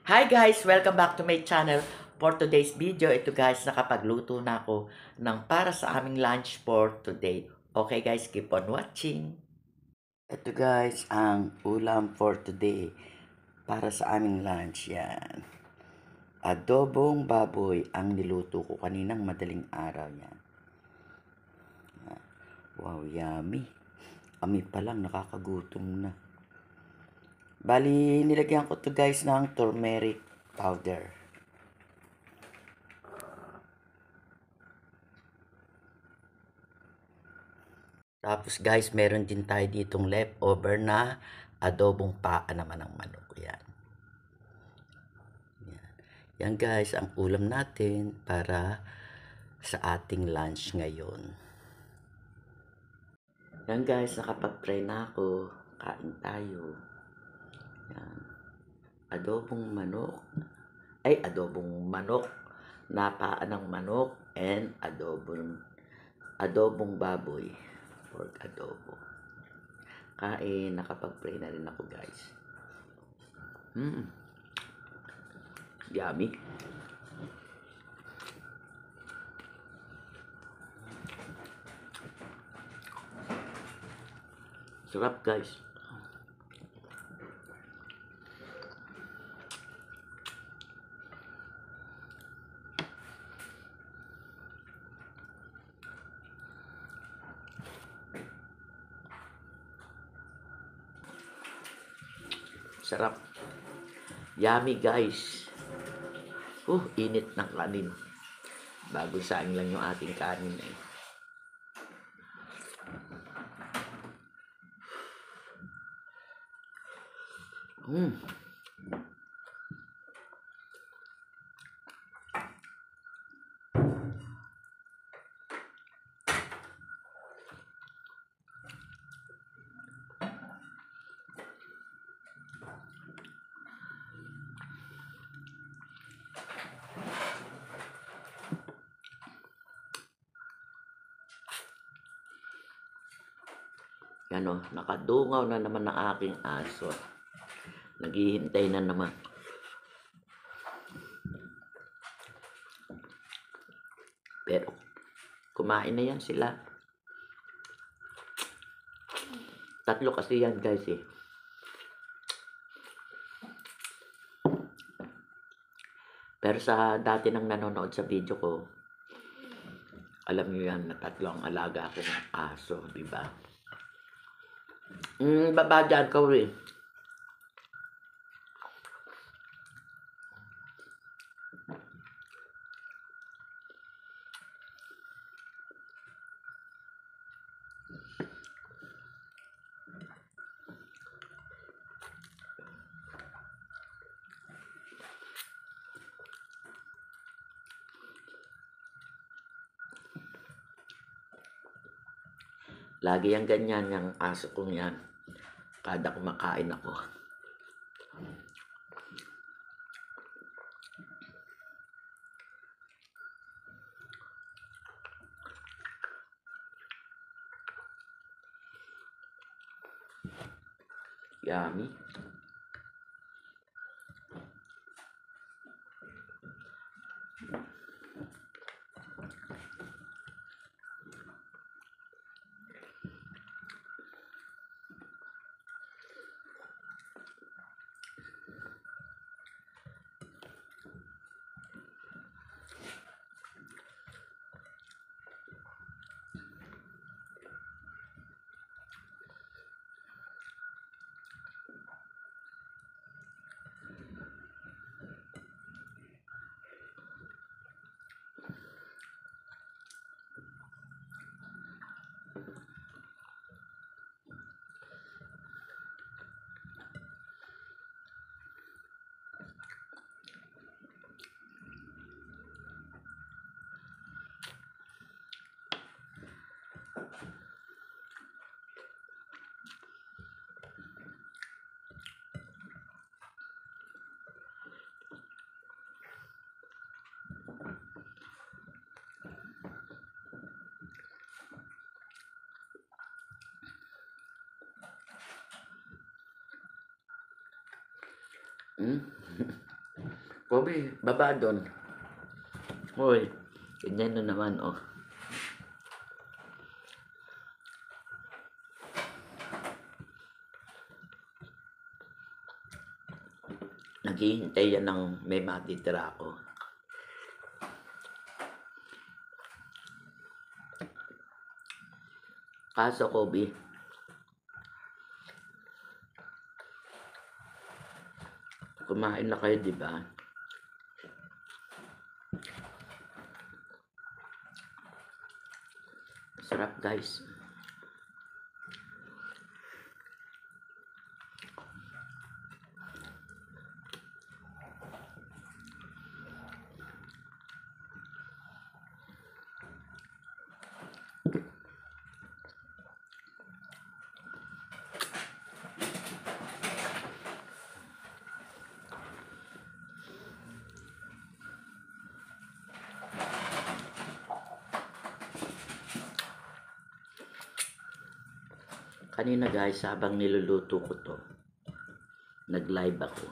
Hi guys! Welcome back to my channel. For today's video, ito guys, nakapagluto na ako ng para sa aming lunch for today. Okay guys, keep on watching. Ito guys, ang ulam for today para sa aming lunch. Yan. Adobong baboy ang niluto ko kaninang madaling araw. Yan. Wow, yummy. Amoy pa lang, nakakagutom na. Bali, nilagyan ko to guys ng turmeric powder. Tapos guys, meron din tayo ditong leftover na adobong paa naman ng manok. Yan. Yan. Yan guys, ang ulam natin para sa ating lunch ngayon. Yan guys, nakapag-pray na ako. Kain tayo. Yan. Adobong manok. Ay, adobong manok. Na paa ng manok. And adobong baboy. Pork adobo. Kain, nakapag-pray na rin ako guys. Yummy. Sarap guys. Sarap. Yummy guys. Init ng kanin. Bago saing lang yung ating kanin eh. Yan o, nakadungaw na naman ng aking aso. Naghihintay na naman. Pero, kumain na yan sila. Tatlo kasi yan guys eh. Pero sa dati nang nanonood sa video ko, alam niyo yan na tatlo ang alaga ko ng aso, diba? Baba dyan ka rin. Lagi yung ganyan yung aso kong yan. Kada kumakain ako. Yummy. Kobe, baba doon. Hoy, ganyan na naman, oh. Naghihintay yan ng may matitira ako. Kaso, Kobe, kumain na kayo, di ba? Sarap, guys. Kanina guys, habang niluluto ko to, nag-live ako.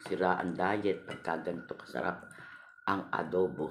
Sira ang diet pagka ganito kasarap ang adobo.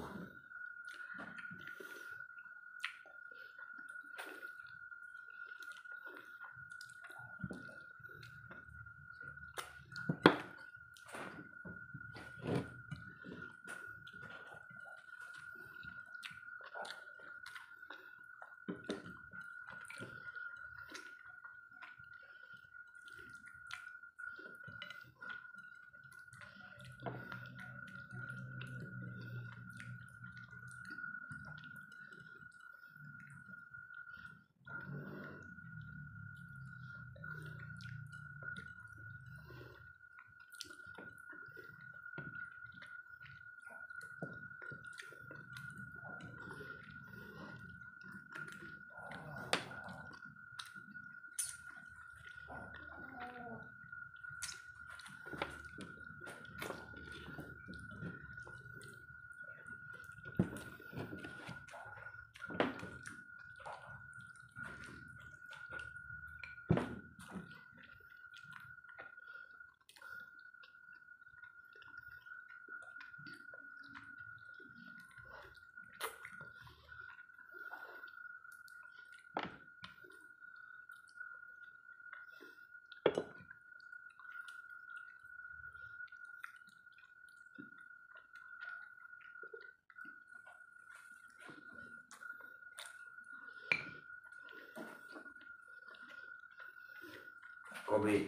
Kobe.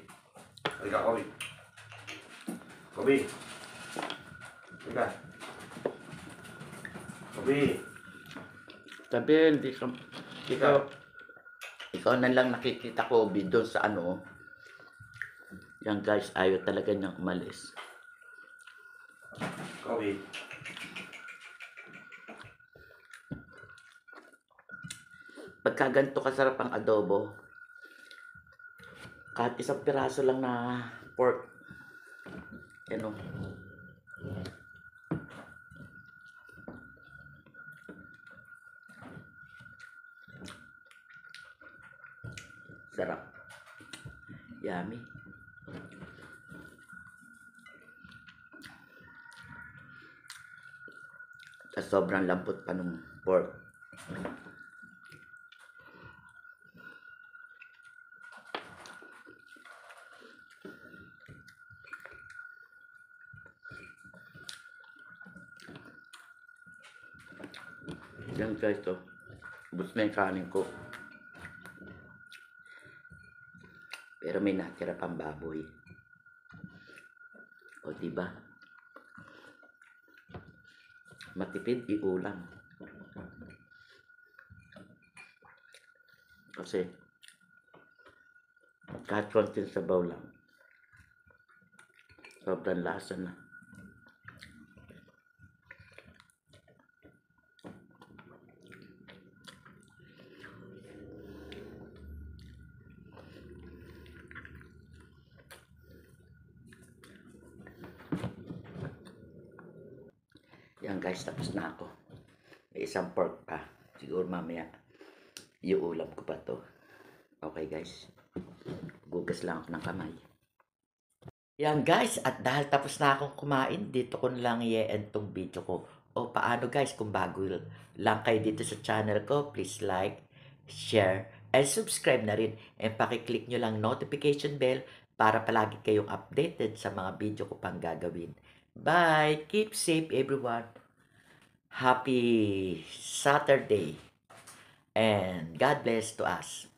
Halika, Kobe. Kobe. Halika. Kobe. Sabi, ikaw na lang nakikita ko doon sa ano. Yan guys, ayaw talaga niyang umalis. Kobe. Pagka ganito kasarap ang adobo, kahit isang piraso lang na pork, ano, sarap. Yummy. Tapos sobrang lambot pa nung pork. Yan guys, to. Ubus na yung kanin ko. Pero may natira pang baboy. O diba? Matipid iulam. Kasi kahit konting sabaw lang, sobrang lasa na. Yan guys, tapos na ako. May isang pork pa. Siguro mamaya, iuulam ko pa to. Okay guys. Gugas lang ako ng kamay. Yan guys, at dahil tapos na akong kumain, dito ko na lang i-end tong video ko. O paano guys, kung bago lang kayo dito sa channel ko, please like, share, and subscribe na rin. And pakiclick nyo lang notification bell para palagi kayong updated sa mga video ko pang gagawin. Bye! Keep safe everyone! Happy Saturday! And God bless to us!